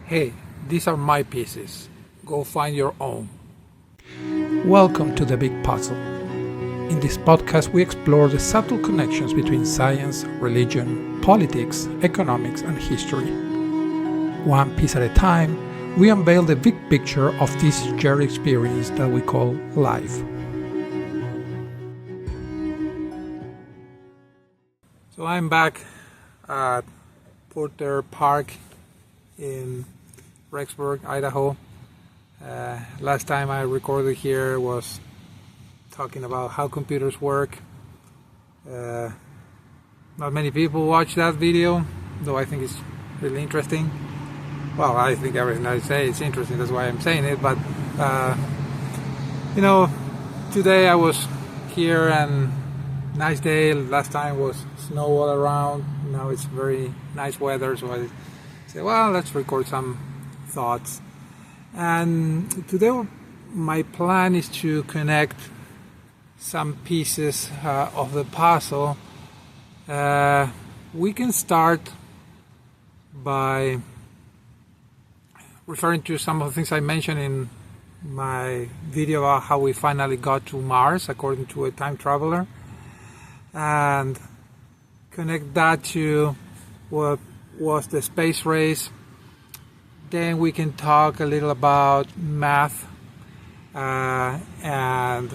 Hey, these are my pieces. Go find your own. Welcome to The Big Puzzle. In this podcast, we explore the subtle connections between science, religion, politics, economics, and history. One piece at a time, we unveil the big picture of this shared experience that we call life. So I'm back at Porter Park in Rexburg, Idaho. Last time I recorded here was talking about how computers work. Not many people watch that video, though I think it's really interesting. Well, I think everything I say is interesting, that's why I'm saying it, but today I was here and nice day. Last time was snow all around. Now it's very nice weather, so I said, well, let's record some thoughts. And today my plan is to connect some pieces of the puzzle. We can start by referring to some of the things I mentioned in my video about how we finally got to Mars according to a time traveler, and connect that to what was the space race. Then we can talk a little about math, and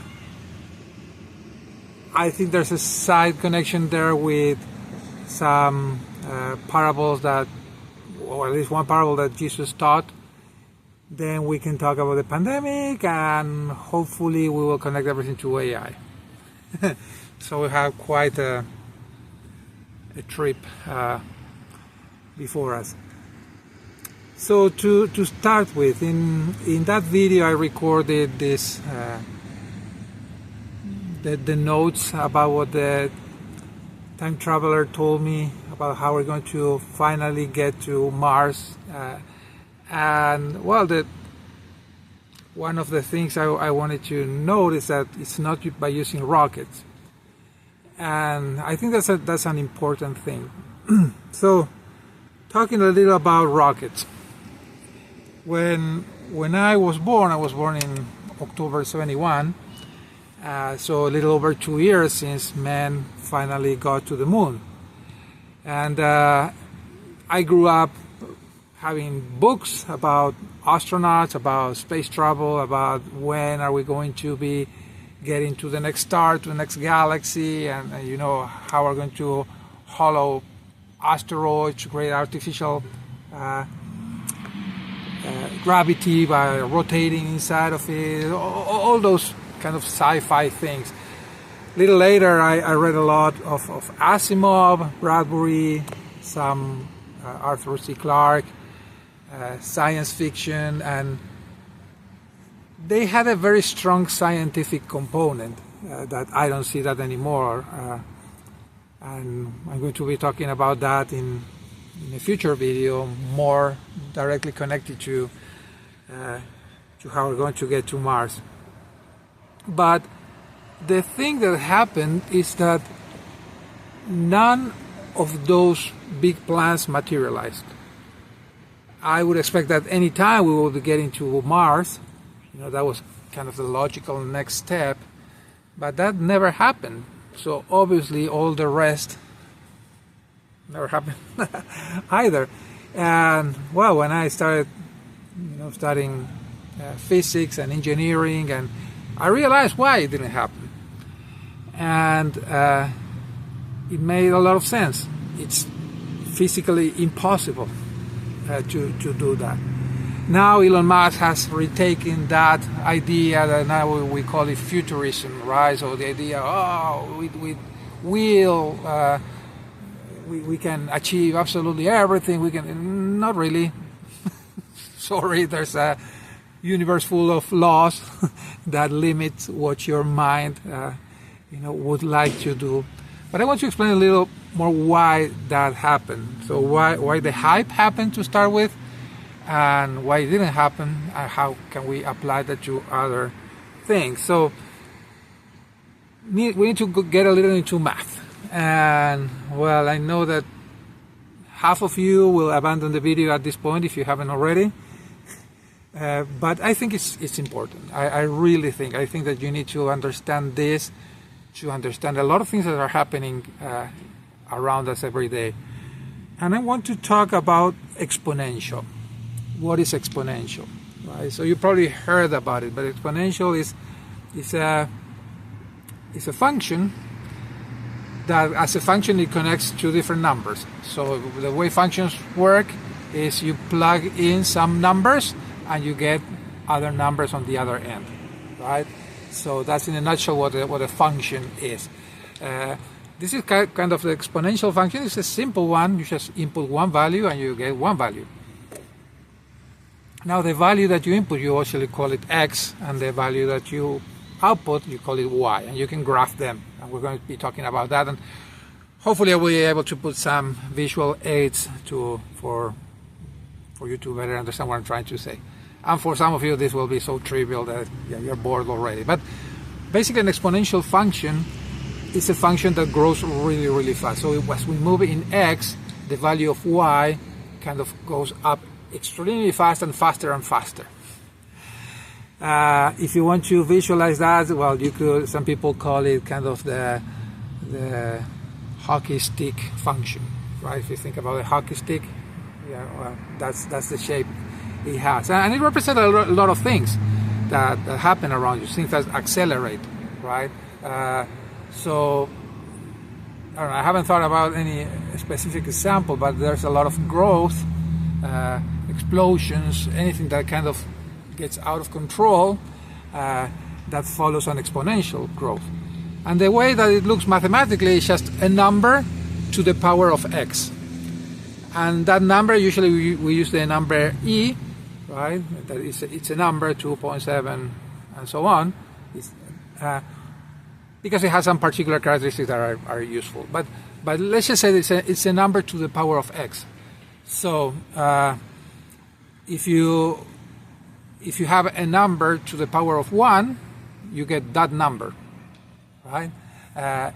I think there's a side connection there with some parables that, or at least one parable that Jesus taught. Then we can talk about the pandemic, and hopefully we will connect everything to AI. So we have quite a trip before us. So to start with, in that video I recorded this the notes about what the time traveler told me about how we're going to finally get to Mars. And well, one of the things I wanted to note is that it's not by using rockets, and I think that's an important thing. So, talking a little about rockets. When I was born in October 71, so a little over 2 years since man finally got to the moon, and I grew up having books about astronauts, about space travel, about when are we going to be getting to the next star, to the next galaxy, and how we're going to hollow asteroids, create artificial gravity by rotating inside of it, all those kind of sci-fi things. A little later, I read a lot of Asimov, Bradbury, some Arthur C. Clarke, science fiction, and they had a very strong scientific component that I don't see that anymore, and I'm going to be talking about that in a future video, more directly connected to how we're going to get to Mars. But the thing that happened is that none of those big plans materialized. I would expect that any time we will be getting to Mars, that was kind of the logical next step, but that never happened. So obviously all the rest never happened either. And well, when I started studying physics and engineering, and I realized why it didn't happen, and it made a lot of sense. It's physically impossible to do that. Now Elon Musk has retaken that idea that now we call it futurism, right? So the idea, we can achieve absolutely everything. We can, not really. Sorry, there's a universe full of laws that limit what your mind, would like to do. But I want to explain a little more why that happened. So why the hype happened to start with, and why it didn't happen, and how can we apply that to other things. So we need to get a little into math. And well, I know that half of you will abandon the video at this point if you haven't already. But I think it's important. I really think. I think that you need to understand this, to understand a lot of things that are happening around us every day. And I want to talk about exponential. What is exponential? Right? So you probably heard about it, but exponential is a function that, as a function, it connects two different numbers. So the way functions work is you plug in some numbers and you get other numbers on the other end, right? So that's in a nutshell what a function is. This is kind of the exponential function. It's a simple one. You just input one value and you get one value. Now the value that you input, you actually call it x, and the value that you output, you call it y, and you can graph them. And we're going to be talking about that, and hopefully I will be able to put some visual aids for you to better understand what I'm trying to say. And for some of you, this will be so trivial that you're bored already. But basically, an exponential function is a function that grows really, really fast. So as we move in x, the value of y kind of goes up extremely fast and faster and faster. If you want to visualize that, well, you could. Some people call it kind of the hockey stick function, right? If you think about a hockey stick, yeah, well, that's the shape it has, and it represents a lot of things that happen around you, things that accelerate, right? So I don't know, I haven't thought about any specific example, but there's a lot of growth, explosions, anything that kind of gets out of control, that follows an exponential growth. And the way that it looks mathematically is just a number to the power of x. And that number, usually we use the number e, right? That is it's a number, 2.7 and so on. Because it has some particular characteristics that are useful. But let's just say it's a number to the power of x. So if you have a number to the power of 1, you get that number, right?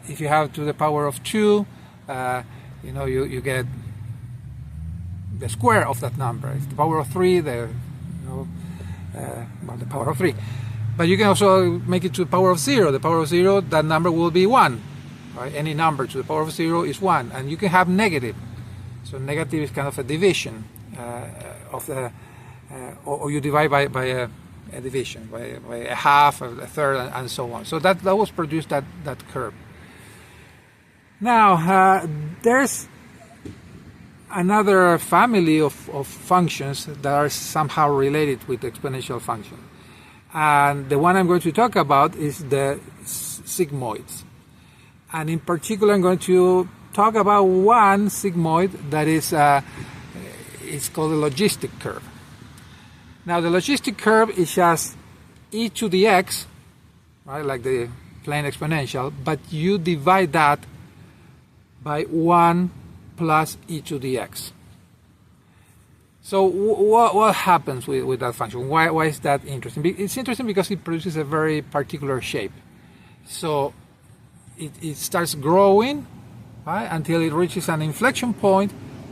If you have to the power of 2, you get the square of that number. If the power of 3, the power of 3. But you can also make it to the power of 0. The power of 0, that number will be 1. Right? Any number to the power of 0 is 1. And you can have negative. So negative is kind of a division of the, or you divide by a division, by a half, a third, and so on. So that was produced that curve. Now, there's another family of functions that are somehow related with the exponential function. And the one I'm going to talk about is the sigmoids. And in particular, I'm going to talk about one sigmoid that is it's called the logistic curve. Now, the logistic curve is just e to the x, right, like the plain exponential, but you divide that by 1 plus e to the x. So what happens with that function? Why is that interesting? It's interesting because it produces a very particular shape. So it starts growing, right, until it reaches an inflection point,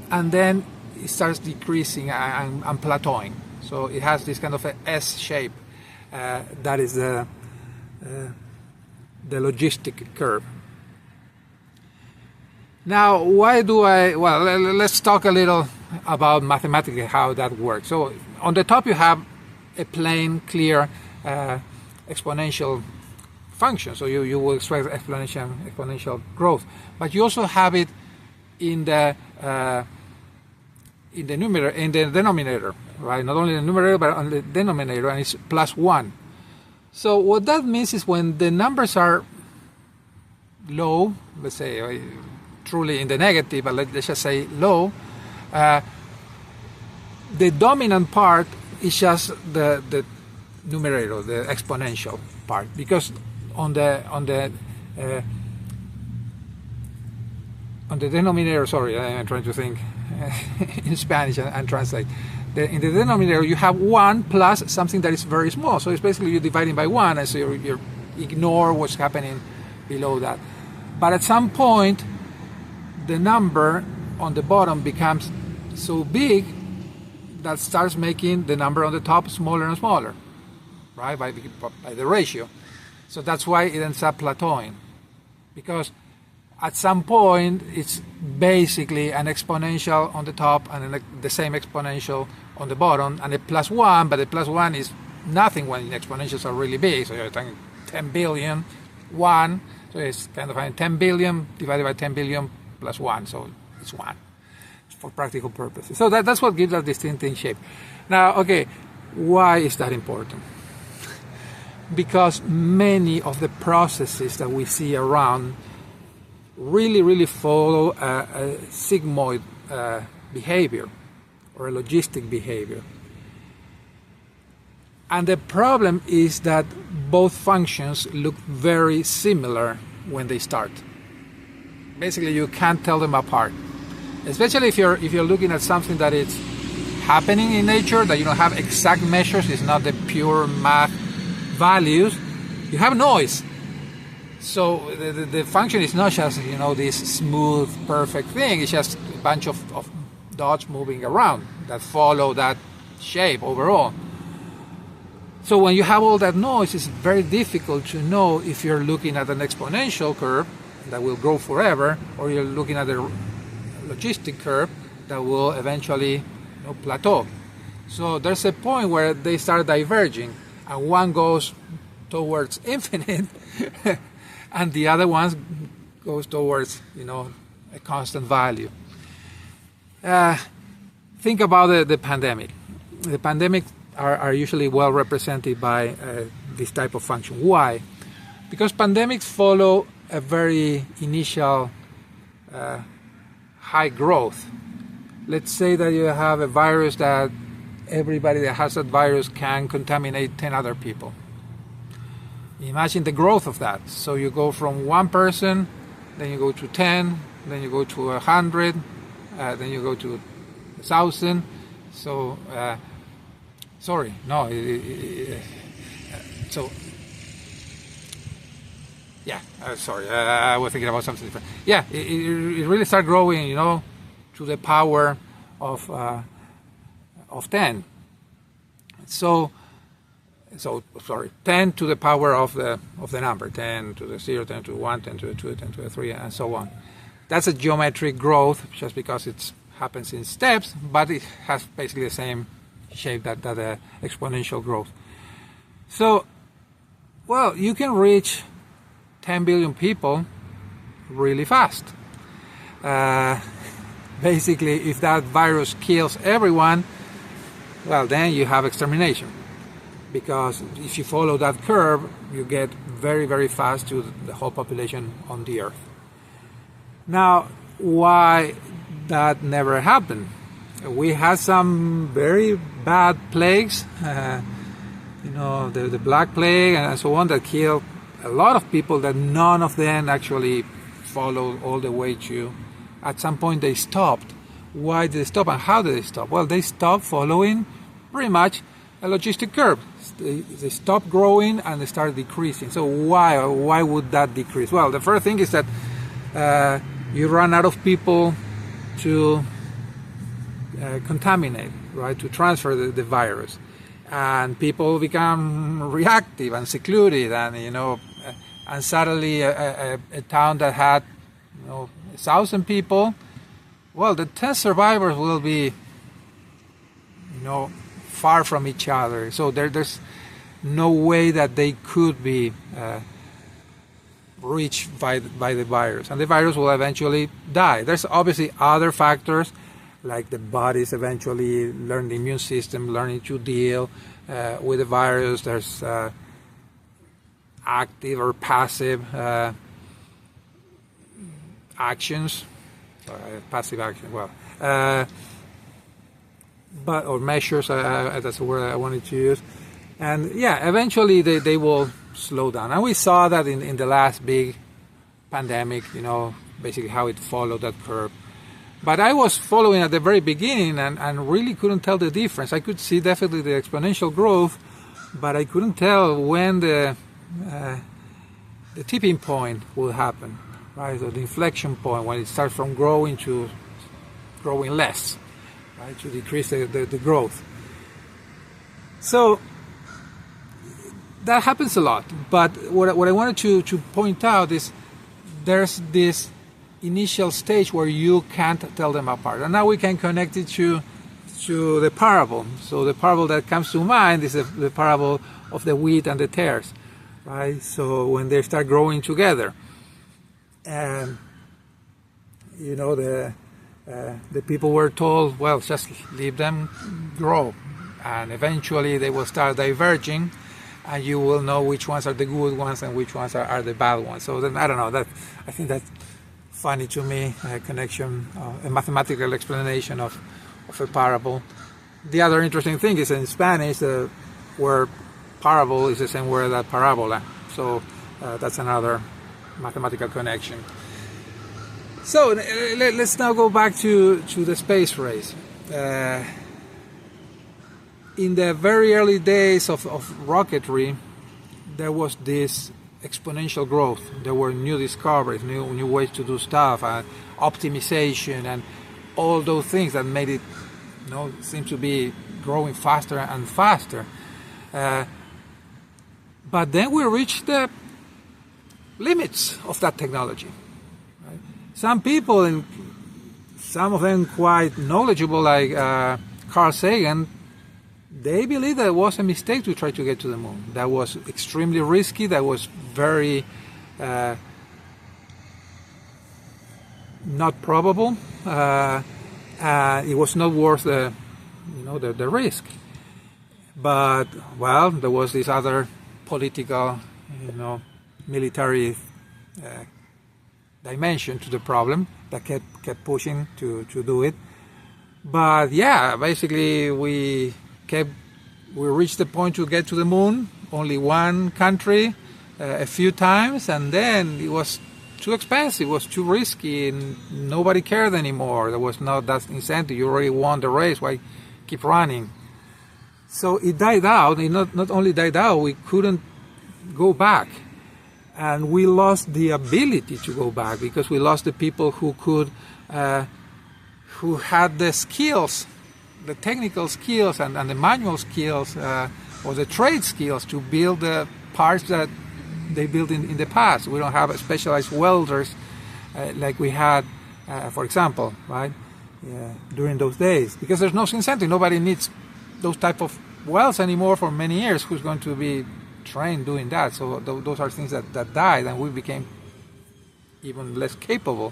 and then it starts decreasing and plateauing. So it has this kind of a S shape. That is the logistic curve. Now, let's talk a little about mathematically how that works. So on the top you have a plain, clear exponential function. So you will extract exponential growth. But you also have it in the numerator, in the denominator, right? Not only the numerator, but on the denominator, and it's plus 1. So what that means is when the numbers are low, let's say truly in the negative, but let's just say low, the dominant part is just the numerator, the exponential part, because on the denominator, sorry, I'm trying to think in Spanish and translate. In the denominator, you have 1 plus something that is very small. So it's basically you're dividing by 1, and so you ignore what's happening below that. But at some point, the number on the bottom becomes so big that starts making the number on the top smaller and smaller, right, by the ratio. So that's why it ends up plateauing, because at some point it's basically an exponential on the top and the same exponential on the bottom, and a +1, but the +1 is nothing when exponentials are really big. So you're talking 10 billion, 1, so it's kind of 10 billion divided by 10 billion plus 1, so it's 1 for practical purposes. So that's what gives that distinctive shape. Now, okay, why is that important? Because many of the processes that we see around really follow a sigmoid behavior or a logistic behavior. And the problem is that both functions look very similar when they start. Basically, you can't tell them apart, especially if you're looking at something that is happening in nature, that you don't have exact measures. It's not the pure math values. You have noise. So the function is not just, this smooth, perfect thing. It's just a bunch of dots moving around that follow that shape overall. So when you have all that noise, it's very difficult to know if you're looking at an exponential curve that will grow forever, or you're looking at a logistic curve that will eventually plateau. So there's a point where they start diverging, and one goes towards infinite and the other one goes towards a constant value. Think about the pandemic. The pandemic are usually well represented by this type of function. Why? Because pandemics follow a very initial high growth. Let's say that you have a virus that everybody that has that virus can contaminate 10 other people. Imagine the growth of that. So you go from 1 person, then you go to 10, then you go to 100, then you go to 1,000. So, sorry, no. Sorry, I was thinking about something different. Yeah, it really started growing, to the power of 10. So 10 to the power of the number, 10 to the 0, 10 to the 1, 10 to the 2, 10 to the 3, and so on. That's a geometric growth, just because it happens in steps, but it has basically the same shape that the exponential growth. So, well, you can reach 10 billion people really fast. Basically, if that virus kills everyone, well, then you have extermination. Because if you follow that curve, you get very, very fast to the whole population on the Earth. Now, why that never happened? We had some very bad plagues, the Black Plague and so on, that killed a lot of people, that none of them actually followed all the way to. At some point they stopped. Why did they stop, and how did they stop? Well, they stopped following pretty much a logistic curve. They stopped growing and they started decreasing. So why would that decrease? Well, the first thing is that you run out of people to contaminate, right? To transfer the virus, and people become reactive and secluded, and suddenly a town that had 1,000 people, well, the 10 survivors will be far from each other. So there's no way that they could be reached by the virus, and the virus will eventually die. There's obviously other factors, like the body's eventually learn, the immune system learning to deal with the virus. There's active or passive actions, passive action. Well. Or measures, that's the word I wanted to use. And yeah, eventually they will slow down. And we saw that in the last big pandemic, basically how it followed that curve. But I was following at the very beginning and really couldn't tell the difference. I could see definitely the exponential growth, but I couldn't tell when the tipping point will happen, right? So the inflection point, when it starts from growing to growing less, right, to decrease the growth. So that happens a lot. But what I wanted to point out is there's this initial stage where you can't tell them apart. And now we can connect it to the parable. So the parable that comes to mind is the parable of the wheat and the tares, right? So when they start growing together, and you know, the people were told, well, just leave them grow, and eventually they will start diverging, and you will know which ones are the good ones and which ones are the bad ones. So then, I don't know, I think that's funny to me, a connection, a mathematical explanation of a parable. The other interesting thing is in Spanish, the word parable is the same word as parabola. So that's another mathematical connection. So let's now go back to the space race. In the very early days of rocketry, there was this exponential growth. There were new discoveries, new ways to do stuff, optimization, and all those things that made it, you know, seem to be growing faster and faster. But then we reached the limits of that technology. Right? Some people, and some of them quite knowledgeable, like Carl Sagan, they believe that it was a mistake to try to get to the moon. That was extremely risky. That was very not probable. It was not worth the risk. But well, there was this other political, military dimension to the problem that kept pushing to do it. But yeah, basically we reached the point to get to the moon, only one country, a few times, and then it was too expensive, it was too risky, and nobody cared anymore. There was not that incentive. You already won the race, why keep running? So it died out. It not only died out, we couldn't go back. And we lost the ability to go back because we lost the people who had the skills, the technical skills and the manual skills or the trade skills to build the parts that they built in the past. We don't have specialized welders like we had, for example, right, during those days, because there's no incentive. Nobody needs those type of welds anymore for many years. Who's going to be trained doing that? So those are things that died, and we became even less capable.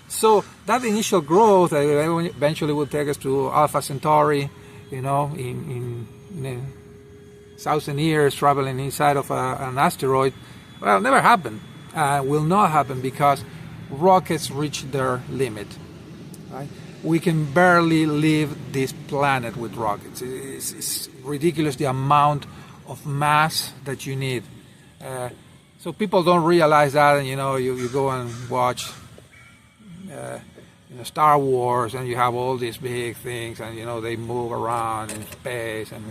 So that initial growth eventually will take us to Alpha Centauri, in 1,000 years traveling inside of an asteroid. Well, never happened. Will not happen because rockets reach their limit. Right? We can barely leave this planet with rockets. It's ridiculous the amount of mass that you need. So people don't realize that, and you go and watch Star Wars, and you have all these big things, and they move around in space, and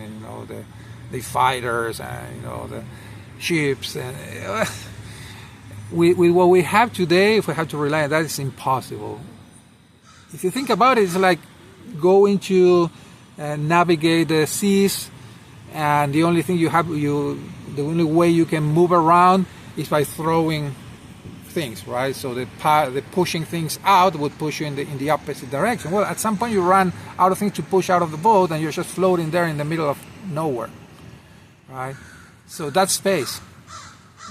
the fighters, and the ships, and with what we have today, if we have to rely on that, it's impossible. If you think about it, it's like going to navigate the seas, and the only thing the only way you can move around is by throwing things, right? So the pushing things out would push you in the opposite direction. Well, at some point you run out of things to push out of the boat, and you're just floating there in the middle of nowhere, right? So that's space.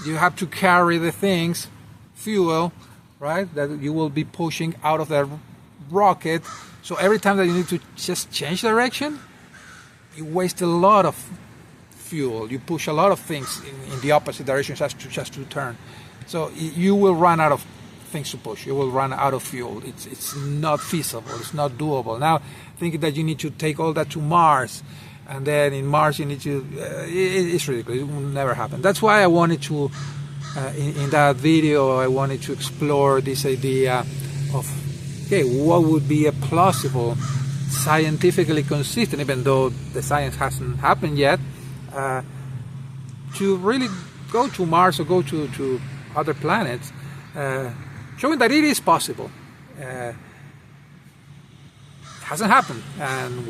You have to carry the things, fuel, right, that you will be pushing out of the rocket. So every time that you need to just change direction, you waste a lot of fuel. You push a lot of things in the opposite direction just to turn. So you will run out of things to push. You will run out of fuel. It's not feasible. It's not doable. Now, thinking that you need to take all that to Mars, and then in Mars you need to... it's ridiculous. It will never happen. That's why I wanted to, in that video, I wanted to explore this idea of, okay, what would be a plausible, scientifically consistent, even though the science hasn't happened yet, to really go to Mars or go to other planets, showing that it is possible. hasn't happened, and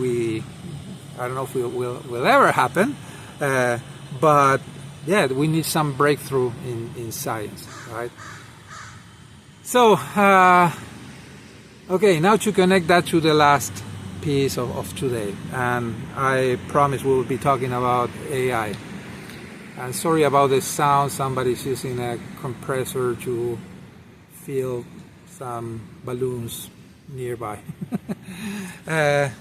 I don't know if will ever happen, but yeah, we need some breakthrough in science, right? So, okay, now to connect that to the last piece of today, and I promise we'll be talking about AI. And sorry about the sound, somebody's using a compressor to fill some balloons nearby. AI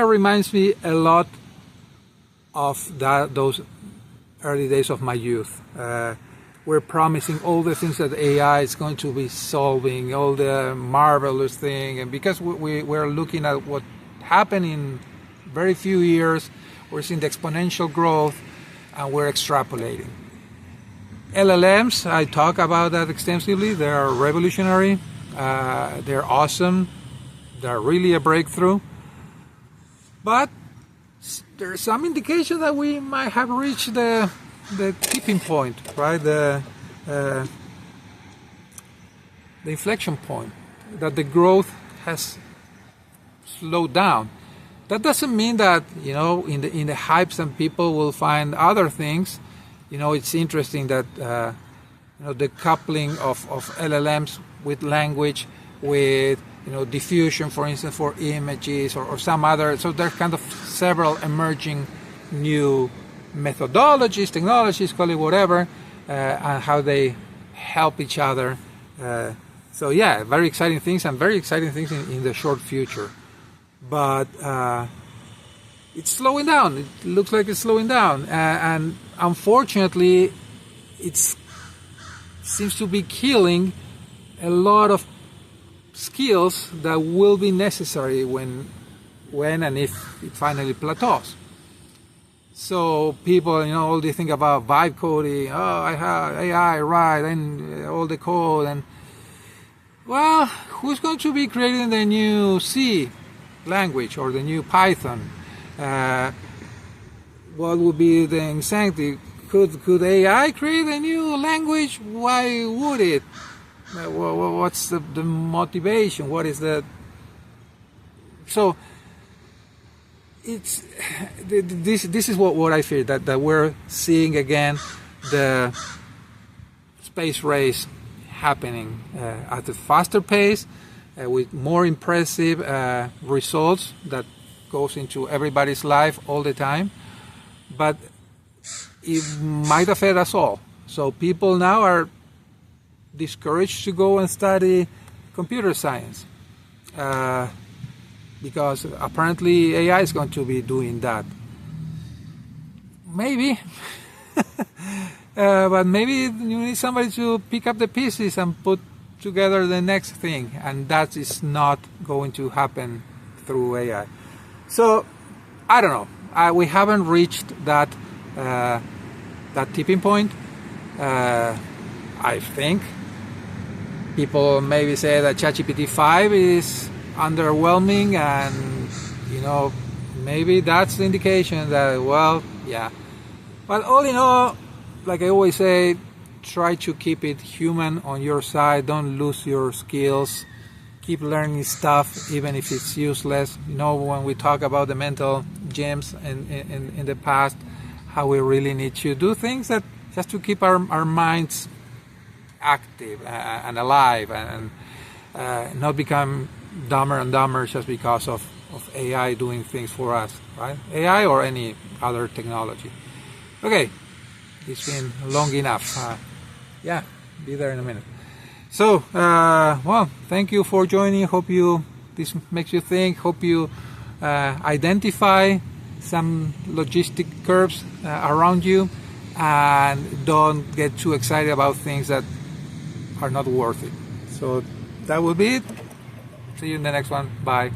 reminds me a lot of those early days of my youth. We're promising all the things that AI is going to be solving, all the marvelous thing, and because we're looking at what happened in very few years, we're seeing the exponential growth, and we're extrapolating. LLMs, I talk about that extensively. They are revolutionary. They're awesome. They're really a breakthrough. But there's some indication that we might have reached the tipping point, right? The inflection point, that the growth has slowed down. That doesn't mean that, in the hype some people will find other things. It's interesting that the coupling of LLMs with language, with diffusion, for instance, for images or some other. So there's kind of several emerging new methodologies, technologies, call it whatever, and how they help each other. So yeah, very exciting things, and very exciting things in the short future. But it's slowing down. It looks like it's slowing down, and unfortunately, it seems to be killing a lot of skills that will be necessary when and if it finally plateaus. So people, all they think about vibe coding. Oh, I have AI, right? And all the code, and well, who's going to be creating the new C language or the new Python? What would be the insanity? Could AI create a new language? Why would it? What's the motivation? What is the... So this is what I fear, that we're seeing again the space race happening at a faster pace, with more impressive results that goes into everybody's life all the time, but it might affect us all. So people now are discouraged to go and study computer science because apparently AI is going to be doing that. Maybe, but maybe you need somebody to pick up the pieces and put together the next thing, and that is not going to happen through AI. So I don't know. We haven't reached that tipping point. I think people maybe say that ChatGPT 5 is underwhelming, and maybe that's the indication that, well, yeah. But all in all, like I always say, try to keep it human on your side. Don't lose your skills. Keep learning stuff, even if it's useless. When we talk about the mental gems in the past, how we really need to do things that just to keep our minds active and alive, and not become dumber and dumber just because of AI doing things for us, right? AI or any other technology. Okay, it's been long enough. Yeah, be there in a minute. So, well, thank you for joining. Hope this makes you think. Hope you identify some logistic curves around you, and don't get too excited about things that are not worth it. So that will be it. See you in the next one. Bye.